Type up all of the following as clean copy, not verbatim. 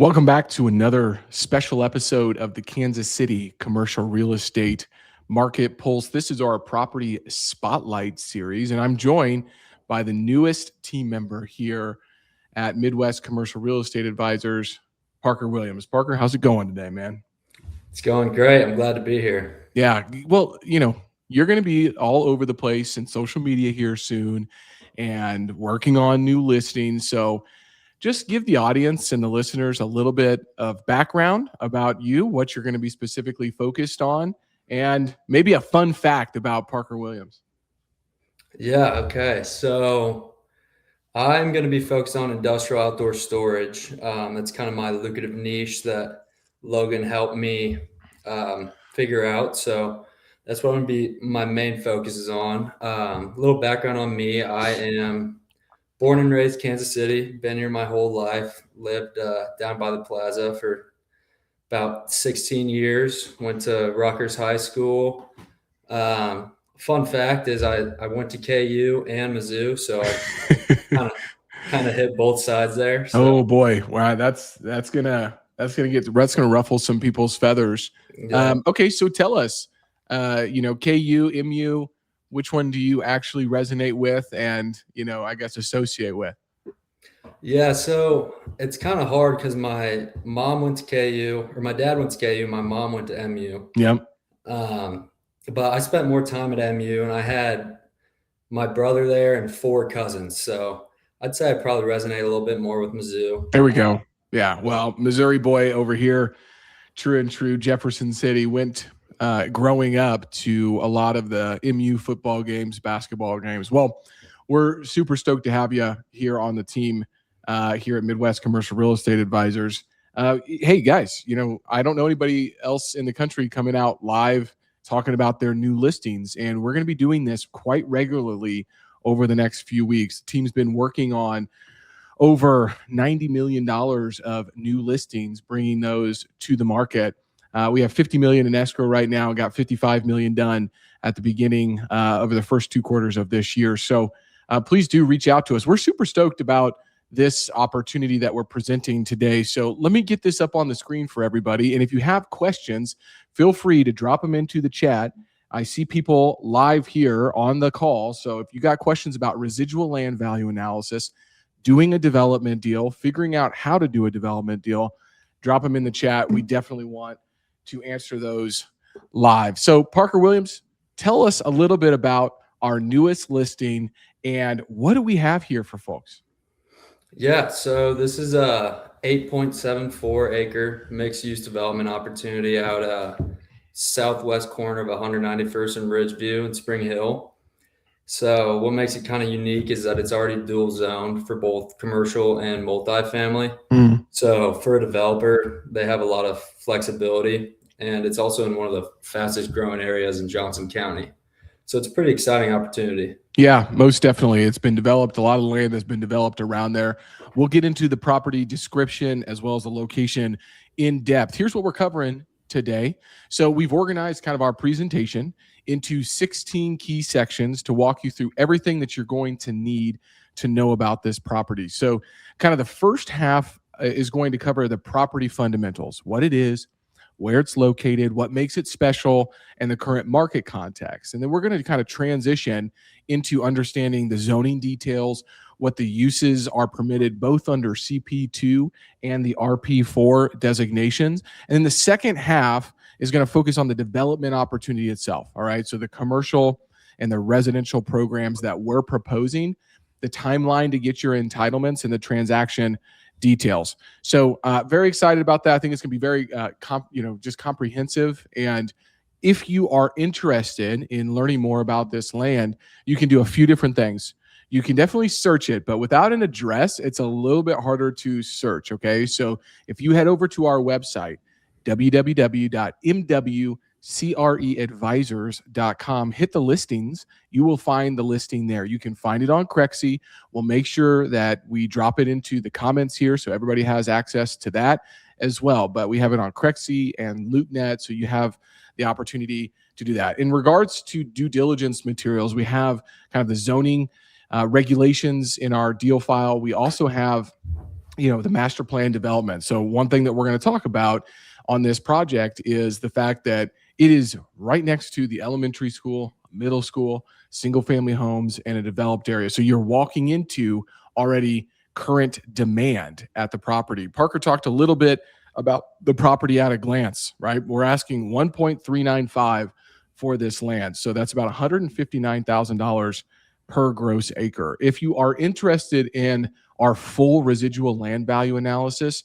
Welcome back to another special episode of the Kansas City Commercial Real Estate Market Pulse. This is our property spotlight series, and I'm joined by the newest team member here at Midwest Commercial Real Estate Advisors, Parker Williams. Parker, how's it going today, man? It's going great. I'm glad to be here. Yeah, well, you're going to be all over the place in social media here soon and working on new listings. So just give the audience and the listeners a little bit of background about you, what you're going to be specifically focused on, and maybe a fun fact about Parker Williams. Yeah, okay. So I'm going to be focused on industrial outdoor storage. That's kind of my lucrative niche that Logan helped me figure out. So that's what I'm going to be my main focus is on. A little background on me. I am born and raised Kansas City, been here my whole life, lived down by the plaza for about 16 years, went to Rutgers High School. Fun fact is I went to KU and Mizzou, so I kind of hit both sides there. So. Oh boy. Wow. That's gonna ruffle some people's feathers. Yeah. Okay. So tell us, KU, MU, which one do you actually resonate with and, I guess associate with? Yeah, so it's kind of hard because my mom went to KU, or my dad went to KU, my mom went to MU. Yep. But I spent more time at MU, and I had my brother there and 4 cousins. So I'd say I probably resonate a little bit more with Mizzou. There we go. Yeah, well, Missouri boy over here, true and true, Jefferson City, went growing up to a lot of the MU football games, basketball games. Well, we're super stoked to have you here on the team here at Midwest Commercial Real Estate Advisors. Hey, guys, I don't know anybody else in the country coming out live talking about their new listings, and we're going to be doing this quite regularly over the next few weeks. The team's been working on over $90 million of new listings, bringing those to the market. We have $50 million in escrow right now, got $55 million done at the beginning over the first 2 quarters of this year. So please do reach out to us. We're super stoked about this opportunity that we're presenting today. So let me get this up on the screen for everybody. And if you have questions, feel free to drop them into the chat. I see people live here on the call. So if you got questions about residual land value analysis, doing a development deal, figuring out how to do a development deal, drop them in the chat. We definitely want to answer those live. So Parker Williams, tell us a little bit about our newest listing and what do we have here for folks? Yeah, so this is a 8.74 acre mixed use development opportunity out southwest corner of 191st and Ridgeview in Spring Hill. So what makes it kind of unique is that it's already dual zoned for both commercial and multifamily. So for a developer, they have a lot of flexibility, and it's also in one of the fastest growing areas in Johnson County. So it's a pretty exciting opportunity. Yeah, most definitely. It's been developed. A lot of land has been developed around there. We'll get into the property description as well as the location in depth. Here's what we're covering today. So we've organized kind of our presentation into 16 key sections to walk you through everything that you're going to need to know about this property. So kind of the first half is going to cover the property fundamentals, what it is, where it's located, what makes it special, and the current market context. And then we're going to kind of transition into understanding the zoning details, what the uses are permitted both under CP2 and the RP4 designations. And then the second half is going to focus on the development opportunity itself. All right. So the commercial and the residential programs that we're proposing, the timeline to get your entitlements, and the transaction details. So very excited about that. I think it's going to be very, just comprehensive. And if you are interested in learning more about this land, you can do a few different things. You can definitely search it, but without an address, it's a little bit harder to search. Okay. So if you head over to our website, www.mwcreadvisors.com, hit the listings, you will find the listing there. You can find it on Crexy. We'll make sure that we drop it into the comments here so everybody has access to that as well. But we have it on Crexy and LoopNet, so you have the opportunity to do that. In regards to due diligence materials, we have kind of the zoning regulations in our deal file. We also have the master plan development. So one thing that we're going to talk about on this project is the fact that it is right next to the elementary school, middle school, single family homes, and a developed area. So you're walking into already current demand at the property. Parker talked a little bit about the property at a glance, right? We're asking $1.395 for this land. So that's about $159,000 per gross acre. If you are interested in our full residual land value analysis,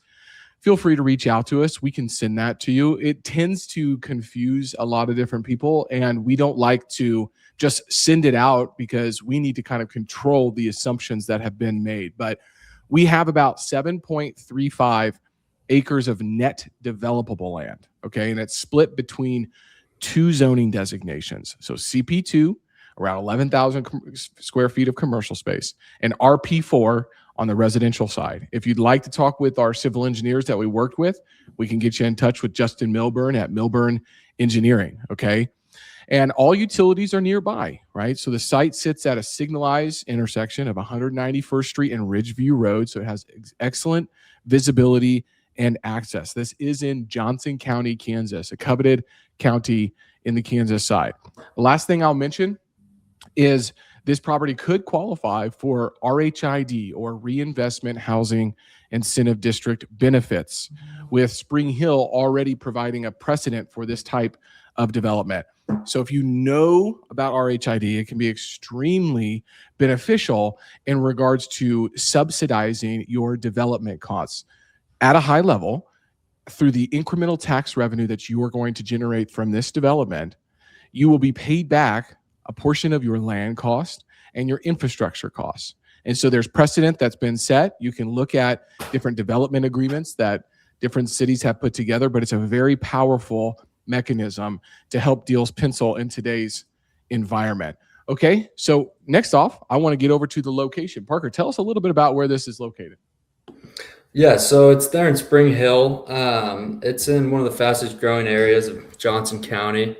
feel free to reach out to us. We can send that to you. It tends to confuse a lot of different people, and we don't like to just send it out because we need to kind of control the assumptions that have been made. But we have about 7.35 acres of net developable land, okay? And it's split between two zoning designations. So CP2, around 11,000 square feet of commercial space, and RP4 on the residential side. If you'd like to talk with our civil engineers that we worked with, we can get you in touch with Justin Milburn at Milburn Engineering, okay? And all utilities are nearby, right? So the site sits at a signalized intersection of 191st Street and Ridgeview Road, so it has excellent visibility and access. This is in Johnson County, Kansas, a coveted county in the Kansas side. The last thing I'll mention is this property could qualify for RHID, or Reinvestment Housing Incentive District benefits, with Spring Hill already providing a precedent for this type of development. So if you know about RHID, it can be extremely beneficial in regards to subsidizing your development costs at a high level through the incremental tax revenue that you are going to generate from this development. You will be paid back a portion of your land cost and your infrastructure costs. And so there's precedent that's been set. You can look at different development agreements that different cities have put together, but it's a very powerful mechanism to help deals pencil in today's environment. Okay, so next off, I want to get over to the location. Parker, tell us a little bit about where this is located. Yeah, so it's there in Spring Hill. It's in one of the fastest growing areas of Johnson County.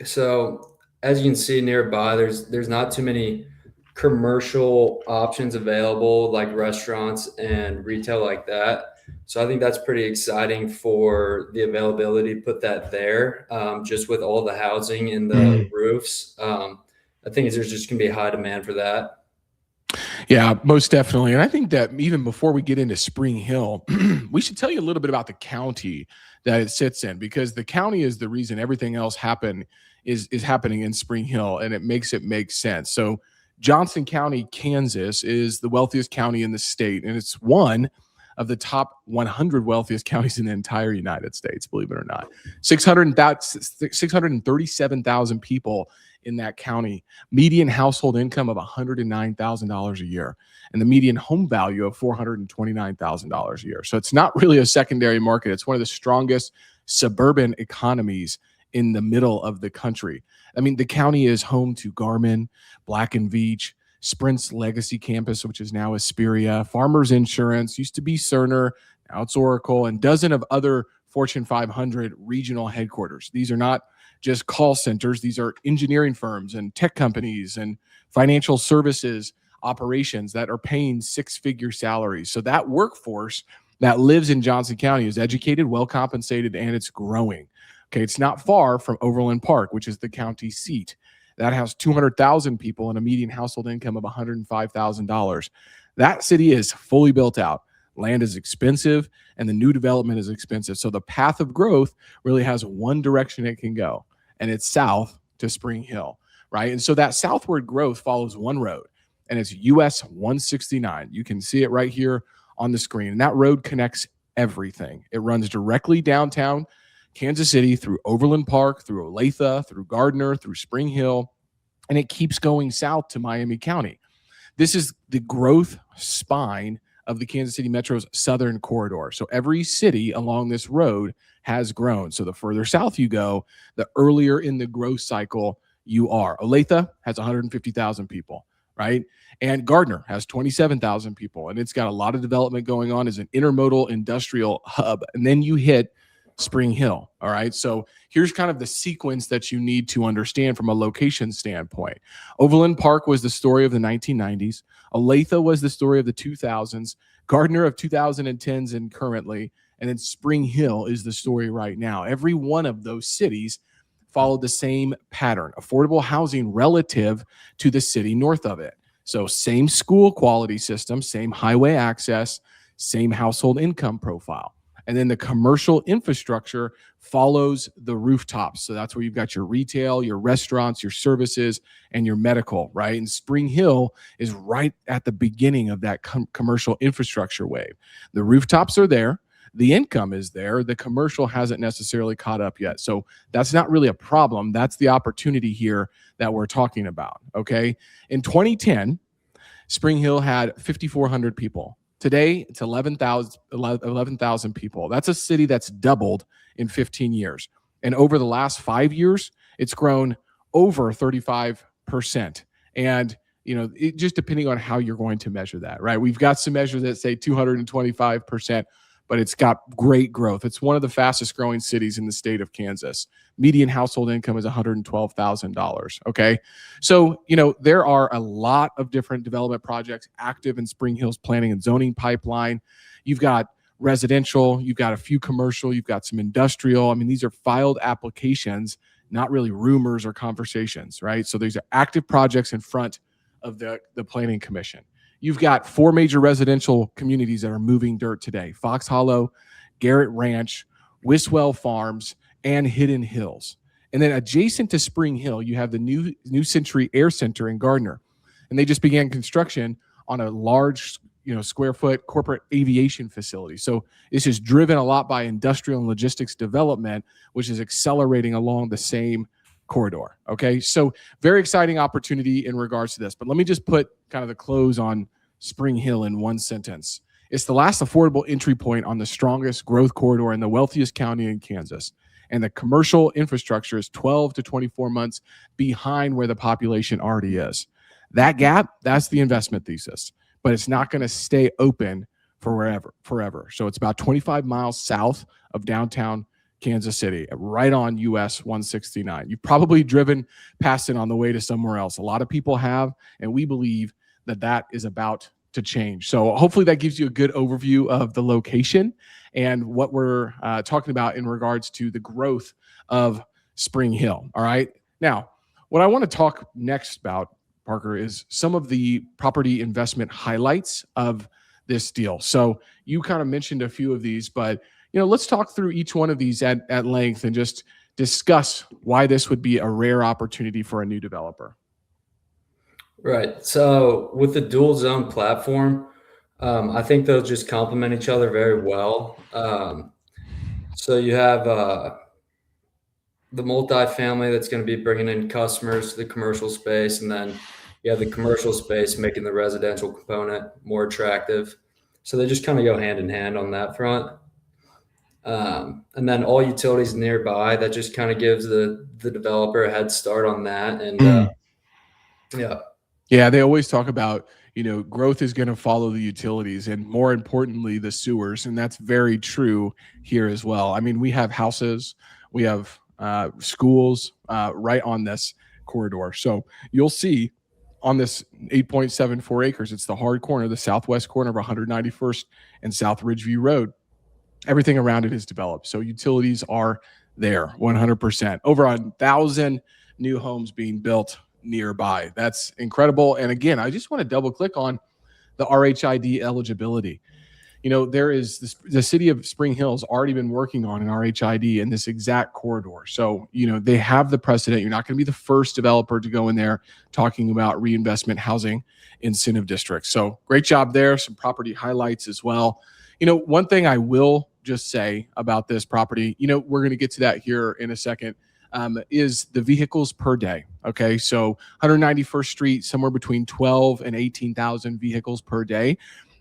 So as you can see nearby, there's not too many commercial options available, like restaurants and retail like that. So I think that's pretty exciting for the availability to put that there, just with all the housing and the roofs. I think there's just going to be a high demand for that. Yeah, most definitely. And I think that even before we get into Spring Hill, we should tell you a little bit about the county that it sits in, because the county is the reason everything else is happening in Spring Hill, and it makes it make sense. So Johnson County, Kansas is the wealthiest county in the state, and it's one of the top 100 wealthiest counties in the entire United States, believe it or not. 637,000 people in that county, median household income of $109,000 a year, and the median home value of $429,000 a year. So it's not really a secondary market. It's one of the strongest suburban economies in the middle of the country. I mean, the county is home to Garmin, Black & Veatch, Sprint's legacy campus, which is now Asperia, Farmers Insurance, used to be Cerner, now it's Oracle, and dozens of other Fortune 500 regional headquarters. These are not just call centers. These are engineering firms and tech companies and financial services operations that are paying six-figure salaries. So that workforce that lives in Johnson County is educated, well compensated, and it's growing. Okay, it's not far from Overland Park, which is the county seat. That has 200,000 people and a median household income of $105,000. That city is fully built out. Land is expensive, and the new development is expensive. So the path of growth really has one direction it can go, and it's south to Spring Hill, right? And so that southward growth follows one road, and it's US 169. You can see it right here on the screen, and that road connects everything. It runs directly downtown Kansas City, through Overland Park, through Olathe, through Gardner, through Spring Hill, and it keeps going south to Miami County. This is the growth spine of the Kansas City Metro's southern corridor. So every city along this road has grown. So the further south you go, the earlier in the growth cycle you are. Olathe has 150,000 people, right? And Gardner has 27,000 people, and it's got a lot of development going on as an intermodal industrial hub. And then you hit Spring Hill. All right. So here's kind of the sequence that you need to understand from a location standpoint. Overland Park was the story of the 1990s. Olathe was the story of the 2000s, Gardner of 2010s and currently, and then Spring Hill is the story right now. Every one of those cities followed the same pattern: affordable housing relative to the city north of it. So same school quality system, same highway access, same household income profile. And then the commercial infrastructure follows the rooftops. So that's where you've got your retail, your restaurants, your services, and your medical, right? And Spring Hill is right at the beginning of that commercial infrastructure wave. The rooftops are there. The income is there. The commercial hasn't necessarily caught up yet. So that's not really a problem. That's the opportunity here that we're talking about, okay? In 2010, Spring Hill had 5,400 people. Today, it's 11,000 people. That's a city that's doubled in 15 years. And over the last 5 years, it's grown over 35%. And, it just depending on how you're going to measure that, right? We've got some measures that say 225%, but it's got great growth. It's one of the fastest growing cities in the state of Kansas. Median household income is $112,000. Okay. So, there are a lot of different development projects active in Spring Hill's planning and zoning pipeline. You've got residential, you've got a few commercial, you've got some industrial. I mean, these are filed applications, not really rumors or conversations, right? So these are active projects in front of the Planning Commission. You've got 4 major residential communities that are moving dirt today: Fox Hollow, Garrett Ranch, Wiswell Farms, and Hidden Hills. And then adjacent to Spring Hill, you have the New Century Air Center in Gardner. And they just began construction on a large, square foot corporate aviation facility. So this is driven a lot by industrial and logistics development, which is accelerating along the same corridor. Okay. So very exciting opportunity in regards to this. But let me just put kind of the close on Spring Hill in one sentence. It's the last affordable entry point on the strongest growth corridor in the wealthiest county in Kansas. And the commercial infrastructure is 12 to 24 months behind where the population already is. That gap, that's the investment thesis, but it's not going to stay open forever. So it's about 25 miles south of downtown Kansas City, right on US 169. You've probably driven past it on the way to somewhere else. A lot of people have, and we believe that is about to change. So hopefully that gives you a good overview of the location and what we're talking about in regards to the growth of Spring Hill. All right. Now, what I want to talk next about, Parker, is some of the property investment highlights of this deal. So you kind of mentioned a few of these, but let's talk through each one of these at length and just discuss why this would be a rare opportunity for a new developer. Right. So with the dual zone platform, I think they'll just complement each other very well. So you have the multifamily that's going to be bringing in customers to the commercial space, and then you have the commercial space making the residential component more attractive. So they just kind of go hand in hand on that front. And then all utilities nearby, that just kind of gives the developer a head start on that. And yeah, they always talk about, growth is going to follow the utilities and more importantly, the sewers. And that's very true here as well. I mean, we have houses, we have schools right on this corridor. So you'll see on this 8.74 acres, it's the hard corner, the southwest corner of 191st and South Ridgeview Road. Everything around it is developed. So utilities are there 100%. Over 1,000 new homes being built nearby. That's incredible. And again, I just want to double click on the RHID eligibility. There is the city of Spring Hill has already been working on an RHID in this exact corridor. So, they have the precedent. You're not going to be the first developer to go in there talking about reinvestment housing incentive districts. So great job there. Some property highlights as well. One thing I will just say about this property, we're going to get to that here in a second, is the vehicles per day. Okay. So 191st Street, somewhere between 12 and 18,000 vehicles per day.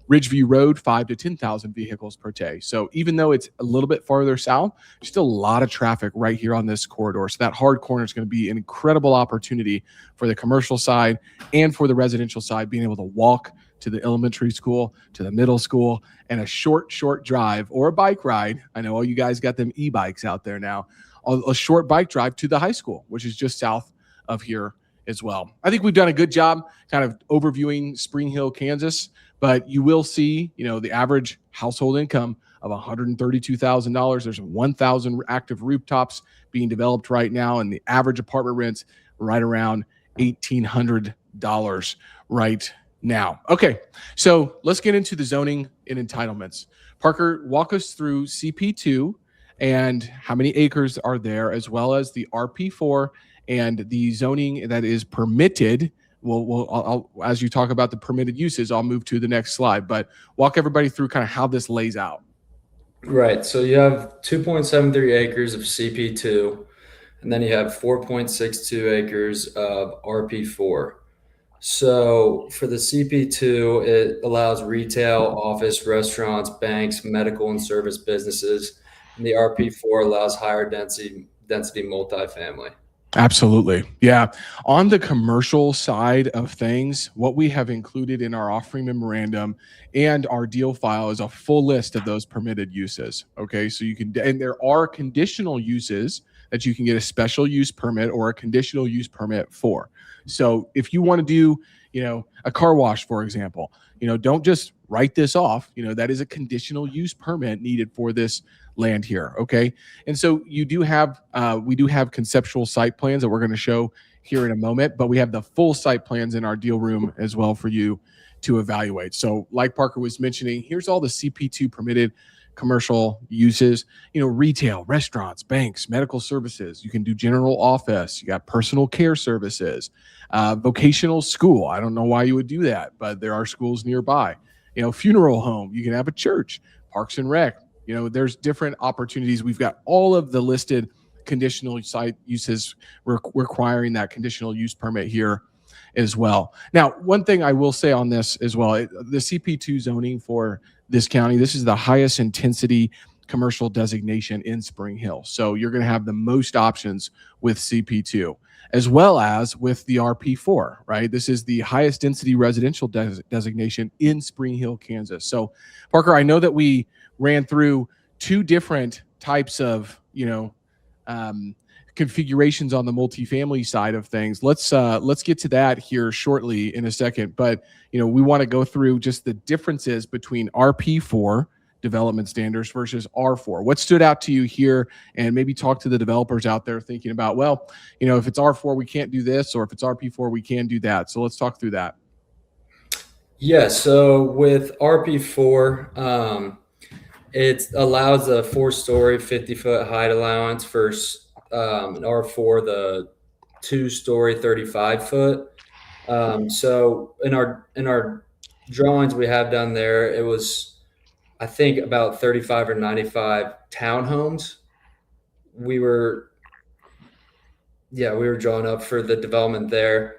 Ridgeview Road, 5 to 10,000 vehicles per day. So even though it's a little bit farther south, there's still a lot of traffic right here on this corridor. So that hard corner is going to be an incredible opportunity for the commercial side and for the residential side, being able to walk to the elementary school, to the middle school, and a short drive or a bike ride. I know all you guys got them e-bikes out there now. A short bike drive to the high school, which is just south of here as well. I think we've done a good job kind of overviewing Spring Hill, Kansas, but you will see, the average household income of $132,000. There's 1,000 active rooftops being developed right now, and the average apartment rent's right around $1,800 right now. Okay, so let's get into the zoning and entitlements. Parker, walk us through CP2 and how many acres are there, as well as the RP4 and the zoning that is permitted. I'll, as you talk about the permitted uses, I'll move to the next slide, but walk everybody through kind of how this lays out. Right. So you have 2.73 acres of CP2, and then you have 4.62 acres of RP4. So for the CP2, it allows retail, office, restaurants, banks, medical and service businesses. And the RP4 allows higher density multifamily. Absolutely. Yeah. On the commercial side of things, what we have included in our offering memorandum and our deal file is a full list of those permitted uses. Okay. So you can, and there are conditional uses that you can get a special use permit or a conditional use permit for. So if you want to do, a car wash, for example, don't just write this off. That is a conditional use permit needed for this land here. Okay. And so we do have conceptual site plans that we're going to show here in a moment, but we have the full site plans in our deal room as well for you to evaluate. So like Parker was mentioning, here's all the CP2 permitted commercial uses, retail, restaurants, banks, medical services. You can do general office. You got personal care services, vocational school. I don't know why you would do that, but there are schools nearby. Funeral home. You can have a church, parks and rec. There's different opportunities. We've got all of the listed conditional site uses requiring that conditional use permit here as well. Now, one thing I will say on this as well, the CP2 zoning for this county, this is the highest intensity commercial designation in Spring Hill. So you're going to have the most options with CP2 as well as with the RP4, right? This is the highest density residential designation in Spring Hill, Kansas. So Parker, I know that we ran through two different types of, configurations on the multifamily side of things. Let's get to that here shortly in a second. But we want to go through just the differences between RP4 development standards versus R4. What stood out to you here, and maybe talk to the developers out there thinking about, well, if it's R4 we can't do this, or if it's RP4 we can do that. So let's talk through that. Yeah. So with RP4, it allows a 4-story 50-foot height allowance for an R4, the 2-story 35-foot. So in our drawings we have done there, it was, I think, about 35 or 95 townhomes. We were drawing up for the development there.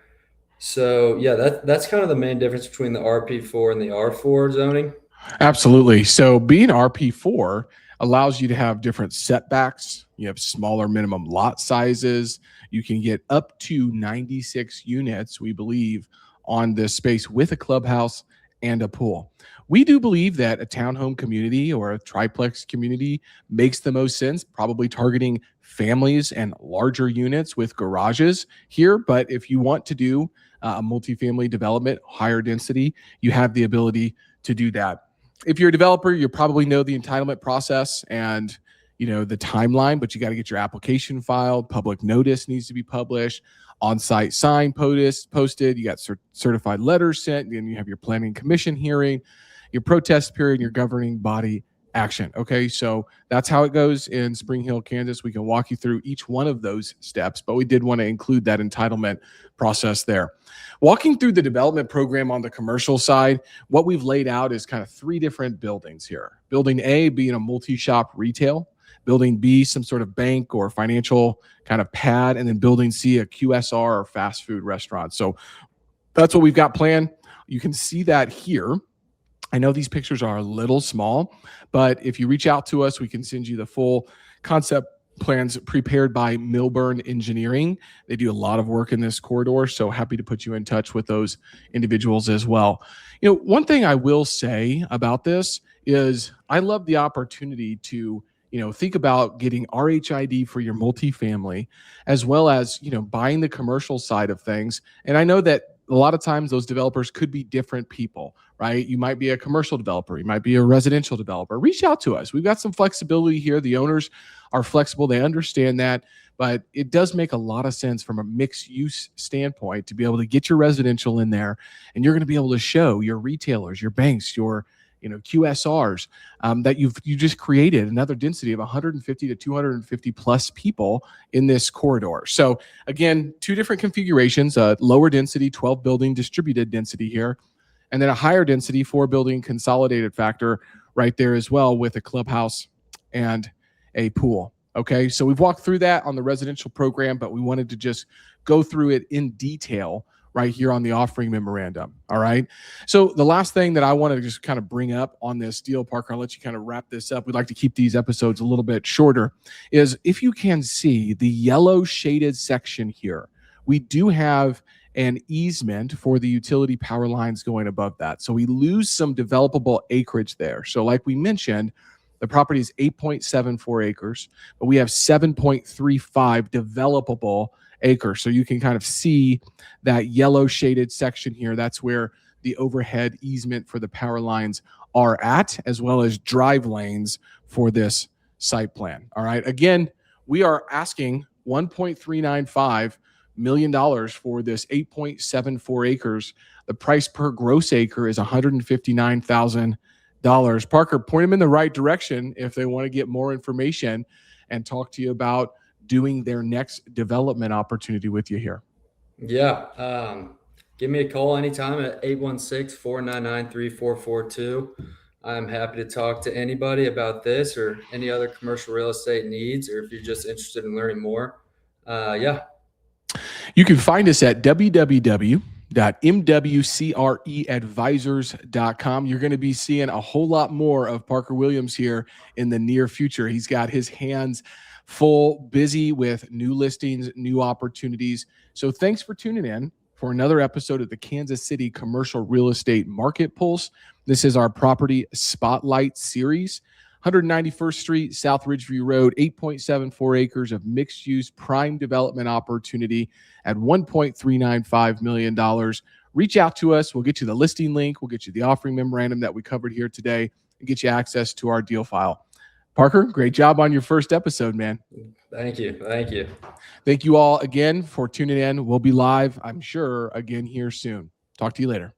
So yeah, that's kind of the main difference between the RP4 and the R4 zoning. Absolutely. So being RP4 allows you to have different setbacks. You have smaller minimum lot sizes. You can get up to 96 units, we believe, on this space with a clubhouse and a pool. We do believe that a townhome community or a triplex community makes the most sense, probably targeting families and larger units with garages here. But if you want to do a multifamily development, higher density, you have the ability to do that. If you're a developer, you probably know the entitlement process and the timeline, but you got to get your application filed. Public notice needs to be published, on-site sign posted. You got certified letters sent, and you have your planning commission hearing, your protest period, and your governing body action. Okay, so that's how it goes in Spring Hill, Kansas. We can walk you through each one of those steps, but we did want to include that entitlement process there. Walking through the development program on the commercial side, what we've laid out is kind of 3 different buildings here. Building A being a multi-shop retail, building B some sort of bank or financial kind of pad, and then building C a QSR or fast food restaurant. So that's what we've got planned. You can see that here. I know these pictures are a little small, but if you reach out to us, we can send you the full concept plans prepared by Milburn Engineering. They do a lot of work in this corridor, so happy to put you in touch with those individuals as well. One thing I will say about this is I love the opportunity to, think about getting RHID for your multifamily, as well as, buying the commercial side of things. And I know that a lot of times those developers could be different people, right? You might be a commercial developer, you might be a residential developer. Reach out to us. We've got some flexibility here. The owners are flexible, they understand that, but it does make a lot of sense from a mixed use standpoint to be able to get your residential in there, and you're going to be able to show your retailers, your banks, your QSRs, that you just created another density of 150 to 250 plus people in this corridor. So again, two different configurations: a lower density 12 building distributed density here, and then a higher density 4 building consolidated factor right there as well, with a clubhouse and a pool. Okay, so we've walked through that on the residential program, but we wanted to just go through it in detail right here on the offering memorandum. All right. So the last thing that I want to just kind of bring up on this deal, Parker, I'll let you kind of wrap this up. We'd like to keep these episodes a little bit shorter, is if you can see the yellow shaded section here, we do have an easement for the utility power lines going above that. So we lose some developable acreage there. So like we mentioned, the property is 8.74 acres, but we have 7.35 developable acres. So you can kind of see that yellow shaded section here. That's where the overhead easement for the power lines are at, as well as drive lanes for this site plan. All right. Again, we are asking $1.395 million for this 8.74 acres. The price per gross acre is $159,000. Parker, point them in the right direction if they want to get more information and talk to you about doing their next development opportunity with you here. Yeah. Give me a call anytime at 816-499-3442. I'm happy to talk to anybody about this or any other commercial real estate needs, or if you're just interested in learning more. Yeah. You can find us at www.mwcreadvisors.com. You're going to be seeing a whole lot more of Parker Williams here in the near future. He's got his hands full, busy with new listings, new opportunities. So thanks for tuning in for another episode of the Kansas City Commercial Real Estate Market Pulse. This is our Property Spotlight series. 191st Street, South Ridgeview Road, 8.74 acres of mixed-use prime development opportunity at $1.395 million. Reach out to us. We'll get you the listing link. We'll get you the offering memorandum that we covered here today and get you access to our deal file. Parker, great job on your first episode, man. Thank you. Thank you. Thank you all again for tuning in. We'll be live, I'm sure, again here soon. Talk to you later.